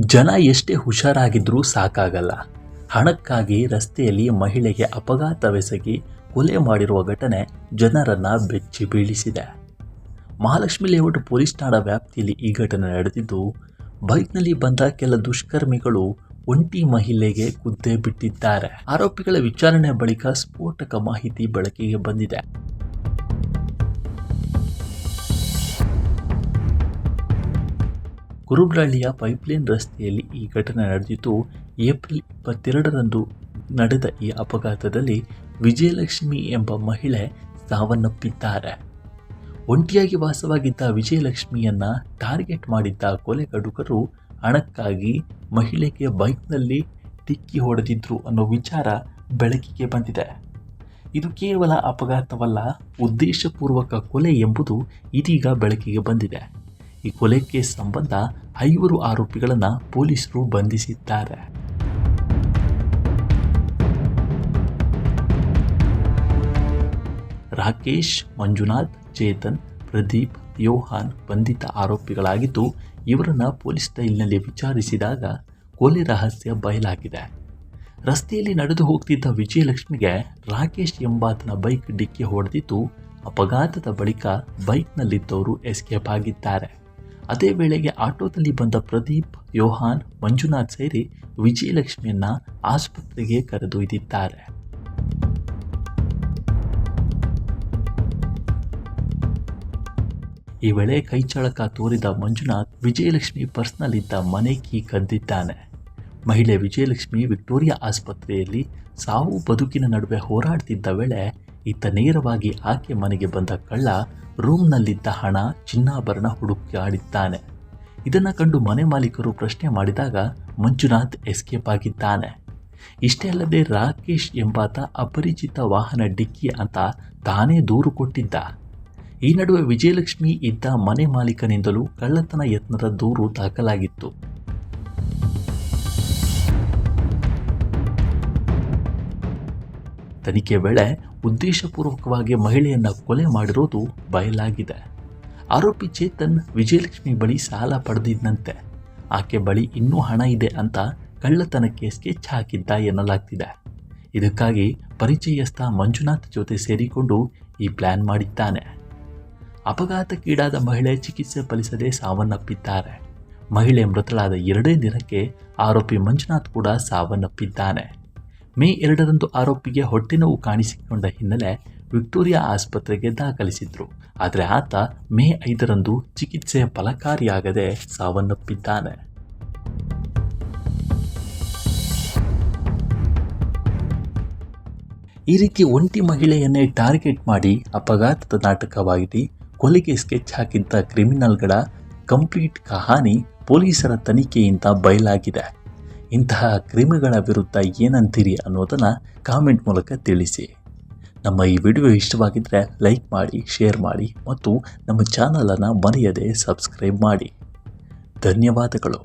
ಜನ ಎಷ್ಟೇ ಹುಷಾರಾಗಿದ್ರೂ ಸಾಕಾಗಲ್ಲ. ಹಣಕ್ಕಾಗಿ ರಸ್ತೆಯಲ್ಲಿ ಮಹಿಳೆಗೆ ಅಪಘಾತವೆಸಗಿ ಕೊಲೆ ಮಾಡಿರುವ ಘಟನೆ ಜನರನ್ನ ಬೆಚ್ಚಿ ಬೀಳಿಸಿದೆ. ಮಹಾಲಕ್ಷ್ಮಿ ಲೇಔಟ್ ಪೊಲೀಸ್ ಠಾಣಾ ವ್ಯಾಪ್ತಿಯಲ್ಲಿ ಈ ಘಟನೆ ನಡೆದಿದ್ದು, ಬೈಕ್ನಲ್ಲಿ ಬಂದ ಕೆಲ ದುಷ್ಕರ್ಮಿಗಳು ಒಂಟಿ ಮಹಿಳೆಗೆ ಗುದ್ದೆ ಬಿಟ್ಟಿದ್ದಾರೆ. ಆರೋಪಿಗಳ ವಿಚಾರಣೆ ಬಳಿಕ ಸ್ಫೋಟಕ ಮಾಹಿತಿ ಬೆಳಕಿಗೆ ಬಂದಿದೆ. ಕುರುಬ್ರಹಳ್ಳಿಯ ಪೈಪ್ಲೈನ್ ರಸ್ತೆಯಲ್ಲಿ ಈ ಘಟನೆ ನಡೆದಿದ್ದು, ಏಪ್ರಿಲ್ 22ರಂದು ನಡೆದ ಈ ಅಪಘಾತದಲ್ಲಿ ವಿಜಯಲಕ್ಷ್ಮಿ ಎಂಬ ಮಹಿಳೆ ಸಾವನ್ನಪ್ಪಿದ್ದಾರೆ. ಒಂಟಿಯಾಗಿ ವಾಸವಾಗಿದ್ದ ವಿಜಯಲಕ್ಷ್ಮಿಯನ್ನ ಟಾರ್ಗೆಟ್ ಮಾಡಿದ್ದ ಕೊಲೆಗಡುಕರು ಹಣಕ್ಕಾಗಿ ಮಹಿಳೆಗೆ ಬೈಕ್ನಲ್ಲಿ ಡಿಕ್ಕಿ ಹೊಡೆದಿದ್ರು ಅನ್ನೋ ವಿಚಾರ ಬೆಳಕಿಗೆ ಬಂದಿದೆ. ಇದು ಕೇವಲ ಅಪಘಾತವಲ್ಲ, ಉದ್ದೇಶಪೂರ್ವಕ ಕೊಲೆ ಎಂಬುದು ಇದೀಗ ಬೆಳಕಿಗೆ ಬಂದಿದೆ. ಈ ಕೊಲೆಗೆ ಸಂಬಂಧ 5 ಆರೋಪಿಗಳನ್ನು ಪೊಲೀಸರು ಬಂಧಿಸಿದ್ದಾರೆ. ರಾಕೇಶ್, ಮಂಜುನಾಥ್, ಚೇತನ್, ಪ್ರದೀಪ್, ಯೋಹಾನ್ ಬಂಧಿತ ಆರೋಪಿಗಳಾಗಿದ್ದು, ಇವರನ್ನು ಪೊಲೀಸ್ ಸ್ಟೈಲ್ನಲ್ಲಿ ವಿಚಾರಿಸಿದಾಗ ಕೊಲೆ ರಹಸ್ಯ ಬಯಲಾಗಿದೆ. ರಸ್ತೆಯಲ್ಲಿ ನಡೆದು ಹೋಗ್ತಿದ್ದ ವಿಜಯಲಕ್ಷ್ಮಿಗೆ ರಾಕೇಶ್ ಎಂಬಾತನ ಬೈಕ್ ಡಿಕ್ಕಿ ಹೊಡೆದಿದ್ದು, ಅಪಘಾತದ ಬಳಿಕ ಬೈಕ್ನಲ್ಲಿದ್ದವರು ಎಸ್ಕೇಪ್ ಆಗಿದ್ದಾರೆ. ಅದೇ ವೇಳೆಗೆ ಆಟೋದಲ್ಲಿ ಬಂದ ಪ್ರದೀಪ್, ಯೋಹಾನ್, ಮಂಜುನಾಥ್ ಸೇರಿ ವಿಜಯಲಕ್ಷ್ಮಿಯನ್ನ ಆಸ್ಪತ್ರೆಗೆ ಕರೆದೊಯ್ದಿದ್ದಾರೆ. ಈ ವೇಳೆ ಕೈಚಳಕ ತೋರಿದ ಮಂಜುನಾಥ್ ವಿಜಯಲಕ್ಷ್ಮಿ ಪರ್ಸ್ನಲ್ಲಿದ್ದ ಮನೆ ಕೀ ಕದ್ದಿದ್ದಾನೆ. ಮಹಿಳೆ ವಿಜಯಲಕ್ಷ್ಮಿ ವಿಕ್ಟೋರಿಯಾ ಆಸ್ಪತ್ರೆಯಲ್ಲಿ ಸಾವು ಬದುಕಿನ ನಡುವೆ ಹೋರಾಡ್ತಿದ್ದ ವೇಳೆ ಈತ ನೇರವಾಗಿ ಆಕೆ ಮನೆಗೆ ಬಂದ ಕಳ್ಳ ರೂಮ್ನಲ್ಲಿದ್ದ ಹಣ, ಚಿನ್ನಾಭರಣ ಹುಡುಕಾಡಿದ್ದಾನೆ. ಇದನ್ನು ಕಂಡು ಮನೆ ಮಾಲೀಕರು ಪ್ರಶ್ನೆ ಮಾಡಿದಾಗ ಮಂಜುನಾಥ್ ಎಸ್ಕೇಪ್ ಆಗಿದ್ದಾನೆ. ಇಷ್ಟೇ ಅಲ್ಲದೆ ರಾಕೇಶ್ ಎಂಬಾತ ಅಪರಿಚಿತ ವಾಹನ ಡಿಕ್ಕಿ ಅಂತ ತಾನೇ ದೂರು ಕೊಟ್ಟಿದ್ದ. ಈ ನಡುವೆ ವಿಜಯಲಕ್ಷ್ಮಿ ಇದ್ದ ಮನೆ ಮಾಲೀಕನಿಂದಲೂ ಕಳ್ಳತನ ಯತ್ನದ ದೂರು ದಾಖಲಾಗಿತ್ತು. ತನಿಖೆ ವೇಳೆ ಉದ್ದೇಶಪೂರ್ವಕವಾಗಿ ಮಹಿಳೆಯನ್ನ ಕೊಲೆ ಮಾಡಿರೋದು ಬಯಲಾಗಿದೆ. ಆರೋಪಿ ಚೇತನ್ ವಿಜಯಲಕ್ಷ್ಮಿ ಬಳಿ ಸಾಲ ಪಡೆದಿದ್ದಂತೆ. ಆಕೆ ಬಳಿ ಇನ್ನೂ ಹಣ ಇದೆ ಅಂತ ಕಳ್ಳತನಕ್ಕೆ ಸ್ಕೆಚ್ ಹಾಕಿದ್ದ ಎನ್ನಲಾಗ್ತಿದೆ. ಇದಕ್ಕಾಗಿ ಪರಿಚಯಸ್ಥ ಮಂಜುನಾಥ್ ಜೊತೆ ಸೇರಿಕೊಂಡು ಈ ಪ್ಲಾನ್ ಮಾಡಿದ್ದಾನೆ. ಅಪಘಾತಕ್ಕೀಡಾದ ಮಹಿಳೆ ಚಿಕಿತ್ಸೆ ಫಲಿಸದೆ ಸಾವನ್ನಪ್ಪಿದ್ದಾರೆ. ಮಹಿಳೆ ಮೃತಳಾದ 2 ದಿನಕ್ಕೆ ಆರೋಪಿ ಮಂಜುನಾಥ್ ಕೂಡ ಸಾವನ್ನಪ್ಪಿದ್ದಾನೆ. ಮೇ 2ರಂದು ಆರೋಪಿಗೆ ಹೊಟ್ಟೆ ನೋವು ಕಾಣಿಸಿಕೊಂಡ ಹಿನ್ನೆಲೆ ವಿಕ್ಟೋರಿಯಾ ಆಸ್ಪತ್ರೆಗೆ ದಾಖಲಿಸಿದ್ರು. ಆದರೆ ಆತ ಮೇ 5ರಂದು ಚಿಕಿತ್ಸೆ ಫಲಕಾರಿಯಾಗದೆ ಸಾವನ್ನಪ್ಪಿದ್ದಾನೆ. ಈ ರೀತಿ ಒಂಟಿ ಮಹಿಳೆಯನ್ನೇ ಟಾರ್ಗೆಟ್ ಮಾಡಿ ಅಪಘಾತದ ನಾಟಕವಾಗಿ ಕೊಲೆಗೆ ಸ್ಕೆಚ್ ಹಾಕಿದ್ದ ಕ್ರಿಮಿನಲ್ಗಳ ಕಂಪ್ಲೀಟ್ ಕಹಾನಿ ಪೊಲೀಸರ ತನಿಖೆಯಿಂದ ಬಯಲಾಗಿದೆ. ಇಂತಹ ಕ್ರಿಮಿಗಳ ವಿರುದ್ಧ ಏನಂತೀರಿ ಅನ್ನೋದನ್ನು ಕಾಮೆಂಟ್ ಮೂಲಕ ತಿಳಿಸಿ. ನಮ್ಮ ಈ ವಿಡಿಯೋ ಇಷ್ಟವಾಗಿದ್ದರೆ ಲೈಕ್ ಮಾಡಿ, ಶೇರ್ ಮಾಡಿ ಮತ್ತು ನಮ್ಮ ಚಾನಲನ್ನು ಮರೆಯದೆ ಸಬ್ಸ್ಕ್ರೈಬ್ ಮಾಡಿ. ಧನ್ಯವಾದಗಳು.